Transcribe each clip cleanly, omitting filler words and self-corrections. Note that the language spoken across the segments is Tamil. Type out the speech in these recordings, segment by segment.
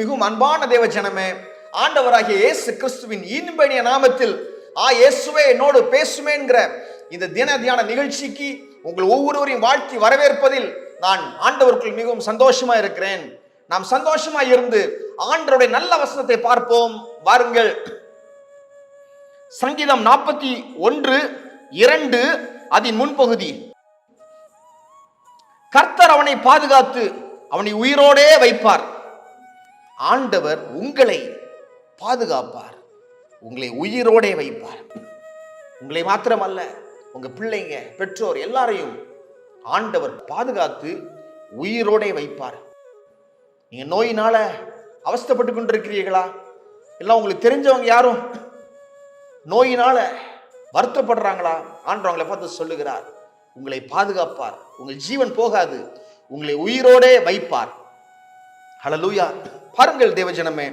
மிகவும் அன்பான தேவ ஜனமே, ஆண்டவராகிய இயேசு கிறிஸ்துவின் இன்பனிய நாமத்தில் இயேசுவே என்னோடு பேசுமேங்கிற இந்த தின தியான நிகழ்ச்சிக்கு உங்கள் ஒவ்வொருவரையும் வாழ்த்தி வரவேற்பதில் நான் ஆண்டவருக்குள் மிகவும் சந்தோஷமா இருக்கிறேன். நாம் சந்தோஷமா இருந்து ஆண்டவருடைய நல்ல வசனத்தை பார்ப்போம். வாருங்கள். சங்கீதம் 41:2 அதன் முன்பகுதி. கர்த்தர் அவனை பாதுகாத்து அவனை உயிரோடே வைப்பார். ஆண்டவர் உங்களை பாதுகாப்பார், உங்களை உயிரோடே வைப்பார். உங்களை மாத்திரமல்ல, உங்க பிள்ளைங்க, பெற்றோர் எல்லாரையும் ஆண்டவர் பாதுகாத்து உயிரோடே வைப்பார். நீங்க நோயினால அவஸ்தைப்பட்டு கொண்டிருக்கிறீர்களா? எல்லாம் உங்களுக்கு தெரிஞ்சவங்க யாரும் நோயினால வருத்தப்படுறாங்களா? ஆண்டவர் அவங்களை பார்த்து சொல்லுகிறார், உங்களை பாதுகாப்பார், உங்கள் ஜீவன் போகாது, உங்களை உயிரோடே வைப்பார். ஹல்லேலூயா. பாருங்கள் தேவஜனமே,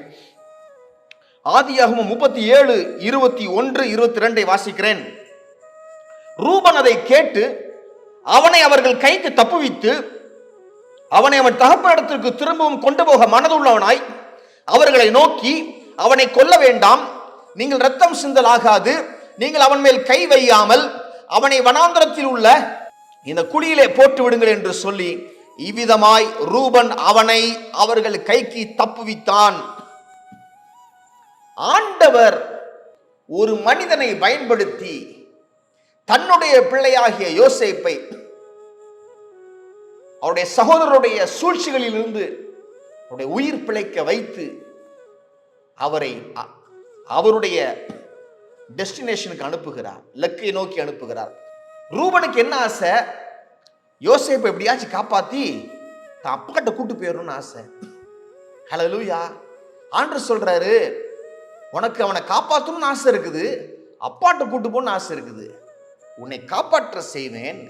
ஆதியாகமம் 37:21-22 வாசிக்கிறேன். ரூபன் அதை கேட்டு அவனை அவர்கள் கைக்கு தப்புவித்து அவனை அவன் தகப்பனிடத்திற்கு திரும்பவும் கொண்டு போக மனதுள்ளவனாய் அவர்களை நோக்கி, அவனை கொல்ல வேண்டாம், நீங்கள் இரத்தம் சிந்தலாகாது, நீங்கள் அவன் மேல் கை வையாமல் அவனை வனாந்தரத்தில் உள்ள இந்த குழியிலே போட்டு விடுங்கள் என்று சொல்லி, இவ்விதமாய் ரூபன் அவனை அவர்கள் கைக்கு தப்புவித்தான். ஆண்டவர் ஒரு மனிதனை பயன்படுத்தி தன்னுடைய பிள்ளையாகிய யோசேப்பை அவருடைய சகோதரருடைய சூழ்ச்சிகளில் இருந்து அவருடைய உயிர் பிழைக்க வைத்து அவரை அவருடைய டெஸ்டினேஷனுக்கு அனுப்புகிறார், இலக்கை நோக்கி அனுப்புகிறார். ரூபனுக்கு என்ன ஆசை? யோசேப்பை எப்படியாச்சும் காப்பாத்தி தான் அப்பா கிட்ட கூட்டு போயிடணும்னு ஆசை. ஹல்லேலூயா. ஆண்டவர் சொல்றாரு, உனக்கு அவனை காப்பாற்றணும்னு ஆசை இருக்குது, அப்பாட்ட கூட்டு போகணும்னு ஆசை இருக்குது. உன்னை காப்பாற்ற செய்வேன்,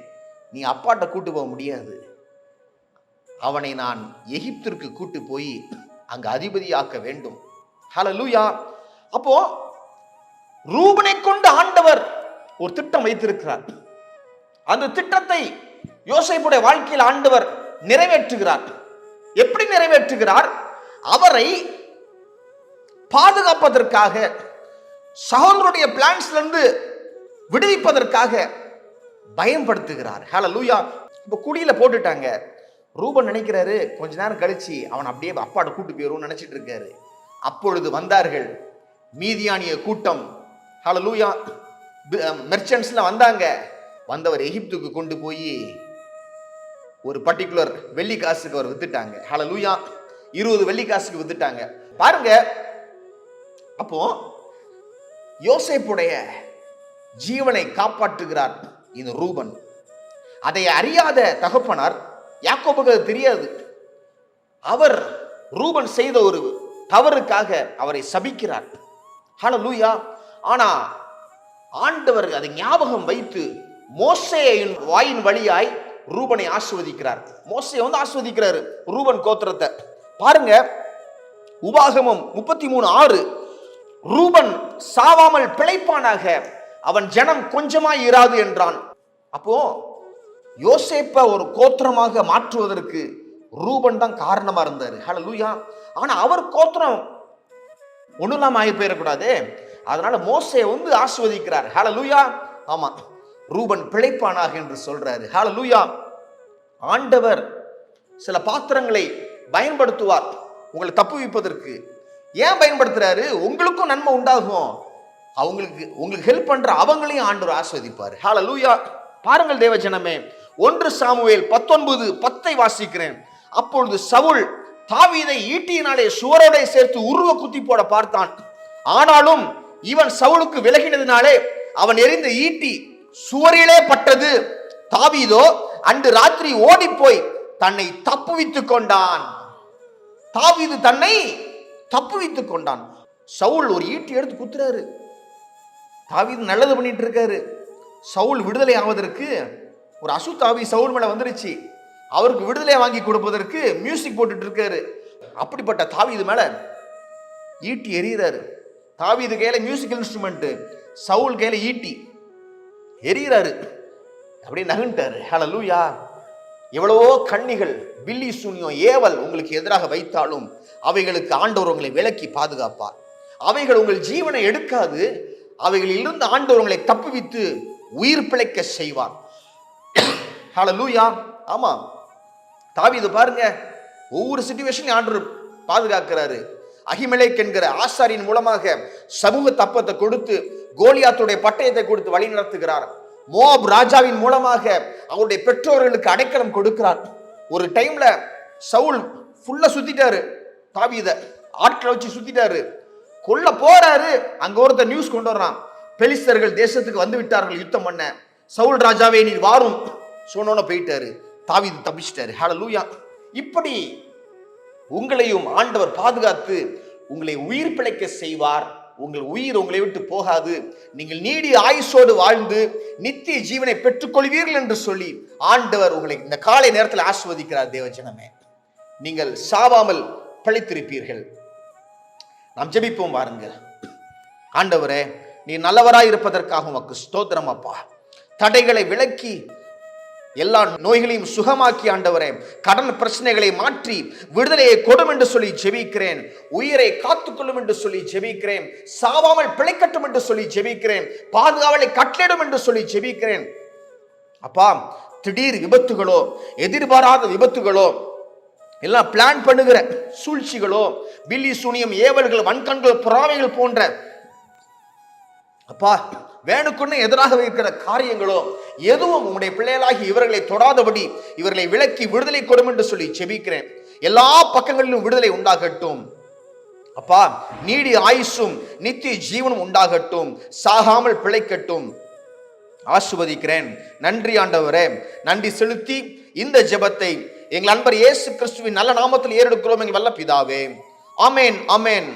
நீ அப்பாட்ட கூட்டு போக முடியாது. அவனை நான் எகிப்திற்கு கூட்டு போய் அங்கு அதிபதியாக்க வேண்டும். ஹல்லேலூயா. அப்போ ரூபனை கொண்டு ஆண்டவர் ஒரு திட்டம் வைத்திருக்கிறார். அந்த திட்டத்தை யோசேப்புடைய வாழ்க்கையில் ஆண்டவர் நிறைவேற்றுகிறார். எப்படி நிறைவேற்றுகிறார்? அவரை பாதுகாப்பதற்காக, சகோதரருடைய பிளான்ஸ்ல இருந்து விடுவிப்பதற்காக பயன்படுத்துகிறார். ஹல்லேலூயா. இப்ப குடியில போட்டுட்டாங்க. ரூபன் நினைக்கிறாரு, கொஞ்ச நேரம் கழிச்சு அவன் அப்படியே அப்பாட்ட கூட்டு போயிரும் நினைச்சிட்டு இருக்காரு. அப்பொழுது வந்தார்கள் மீதியானிய கூட்டம். ஹல்லேலூயா. மெர்ச்சன்ட்ஸ்ல வந்தாங்க. வந்தவர் எகிப்துக்கு கொண்டு போய் ஒரு பர்டிகுலர் வெள்ளி காசுக்கு அவர் வித்துட்டாங்க. ஹல்லேலூயா. 20 வெள்ளி காசுக்கு வித்துட்டாங்க. பாருங்க. அப்போ யோசேப்புடைய ஜீவனை காப்பாற்றுகிறார் இந்த ரூபன். அதை அறியாத தகப்பனார், யாக்கோபுக்கு அது தெரியாது, அவர் ரூபன் செய்த ஒரு தவறுக்காக அவரை சபிக்கிறார். ஹல்லேலூயா. ஆனா ஆண்டவர் அதை ஞாபகம் வைத்து மோசேயின் வாயின் வழியாய் ரூபனை ஆசீர்வதிக்கிறார். மோசே ஆசீர்வதிக்கிறாரு ரூபன் கோத்திரத்தை. பாருங்க, உபாகமம் 33:6, ரூபன் சாவாமல் பிழைப்பானாக, அவன் ஜனம் கொஞ்சமாய் இராது என்றான். அப்போ யோசேப்ப ஒரு கோத்திரமாக மாற்றுவதற்கு ரூபன் தான் காரணமா இருந்தாரு. ஹல்லேலூயா. ஆனா அவர் கோத்திரம் ஒண்ணுலாம் ஆகி போயிடக்கூடாது, அதனால மோசே ஆசீர்வதிக்கிறார். ஹல்லேலூயா. ஆமா, ரூபன் பிழைப்பானாக என்று சொல்றாரு. ஹல்லேலூயா. ஆண்டவர் சில பாத்திரங்களை பயன்படுத்துவார் உங்களை தப்புவிப்பதற்கு. ஏன் பயன்படுத்துறாரு? உங்களுக்கும் நன்மை உண்டாகும், உங்களுக்கு ஹெல்ப் பண்ற அவங்களையும் ஆண்டவர் ஆசீர்வதிப்பார். ஹல்லேலூயா. பாருங்கள் தேவஜனமே, 1 சாமுவேல் 19:10 வாசிக்கிறேன். அப்பொழுது சவுல் தாவீதை ஈட்டியினாலே சுவரோட சேர்த்து உருவ குத்தி போட பார்த்தான். ஆனாலும் இவன் சவுலுக்கு விலகினதினாலே அவன் எறிந்த ஈட்டி சுவரிலே பட்டது. தாவீதோ அன்று ராத்திரி ஓடி போய் தன்னை தப்புவித்துக் கொண்டான். தாவீது தன்னை தப்புவித்துக் கொண்டான். சவுல் ஒரு ஈட்டி எடுத்து குத்துறாரு. தாவீது நல்லது பண்ணிட்டு இருக்காரு. சவுல் விடுதலை ஆவதற்கு ஒரு அசுத்தாவி சவுல் மேல வந்துருச்சு. அவருக்கு விடுதலை வாங்கி கொடுப்பதற்கு மியூசிக் போட்டுட்டு இருக்காரு. அப்படிப்பட்ட தாவீது மேல ஈட்டி எறிகிறாரு. தாவீது கையில மியூசிக்கல் இன்ஸ்ட்ருமெண்ட், சவுல் கையில ஈட்டி எறிகிறாரு. அப்படியே நகண்டாரு. ஹல்லேலூயா. எவ்வளவோ கண்ணிகள், பில்லி சூனியம், ஏவல் உங்களுக்கு எதிராக வைத்தாலும் அவைகளுக்கு ஆண்டவர் உங்களை விலக்கி பாதுகாப்பார். அவைகள் உங்கள் ஜீவனை எடுக்காது. அவைகளிலிருந்து ஆண்டவர் உங்களை தப்புவித்து உயிர் பிழைக்க செய்வார். ஹல்லேலூயா. ஆமா, தாவீது பாருங்க, ஒவ்வொரு சிச்சுவேஷனையும் ஆண்டவர் பாதுகாக்கிறாரு. அகிமெலேக் என்கிற ஆசாரியின் மூலமாக சமூக தப்பத்தை கொடுத்து கோலியாத்துடைய பட்டயத்தை கொடுத்து வழி நடத்துகிறார். மோவாப் ராஜாவின் மூலமாக அவருடைய பெற்றோர்களுக்கு அடைக்கலம் கொடுக்கிறார். ஒரு டைம்ல சவுல் ஃபுல்லா சுத்திட்டாரு, தாவீத ஆட்களை வச்சு சுத்திட்டாரு, கொல்ல போறாரு. அங்க ஒருத்தர் நியூஸ் கொண்டு வர்றான், பெலிஸ்தர்கள் தேசத்துக்கு வந்து விட்டார்கள் யுத்தம் பண்ண, சவுல் ராஜாவே நீர் வாரும் சொன்னோன்னு போயிட்டாரு. தாவீது தப்பிச்சிட்டாரு. ஹல்லேலூயா. இப்படி உங்களையும் ஆண்டவர் பாதுகாத்து உங்களை உயிர் பிழைக்க செய்வார். உங்கள் உயிர் உங்களை விட்டு போகாது. நீங்கள் நீடி ஆயுசோடு வாழ்ந்து நித்திய ஜீவனை பெற்றுக்கொள்வீர்கள் என்று சொல்லி ஆண்டவர் உங்களை இந்த காலை நேரத்தில் ஆசீர்வதிக்கிறார். தேவஜனமே, நீங்கள் சாவாமல் பிழைத்திருப்பீர்கள். நாம் ஜெபிப்போம் வாருங்கள். ஆண்டவரே, நீ நல்லவராய் இருப்பதற்காக உமக்கு ஸ்தோத்திரம் அப்பா. தடைகளை விலக்கி எல்லா நோய்களையும் சுகமாக்கி ஆண்டவரே, கடன் பிரச்சனைகளை மாற்றி விடுதலையை கொடும் என்று சொல்லி ஜெபிக்கிறேன். உயிரை காத்துக்கொள்ளும் என்று சொல்லி ஜெபிக்கிறேன். சாவாமல் பிழைக்கட்டும் என்று சொல்லி ஜெபிக்கிறேன். பாதுகாவலை கட்டளிடும் என்று சொல்லி ஜெபிக்கிறேன் அப்பா. திடீர் விபத்துகளோ, எதிர்பாராத விபத்துகளோ, எல்லாம் பிளான் பண்ணுகிற சூழ்ச்சிகளோ, பில்லி சூனியம், ஏவல்கள், வன்கண்கள், புறாவைகள் போன்ற அப்பா வேணுக்குன்னு எதிராக இருக்கிற காரியங்களோ எதுவும் உங்களுடைய பிள்ளைகளாகி இவர்களை தொடாதபடி இவர்களை விலக்கி விடுதலை கொடும் என்று சொல்லி ஜெபிக்கிறேன். எல்லா பக்கங்களிலும் விடுதலை உண்டாகட்டும் அப்பா. நீடி ஆயுசும் நித்திய ஜீவனும் உண்டாகட்டும். சாகாமல் பிழைக்கட்டும். ஆசீர்வதிக்கிறேன். நன்றி ஆண்டவரே. நன்றி செலுத்தி இந்த ஜெபத்தை எங்கள் அன்பர் இயேசு கிறிஸ்துவின் நல்ல நாமத்தில் ஏறெடுக்கிறோம் எங்கள் வல்ல பிதாவே. ஆமென், ஆமென்.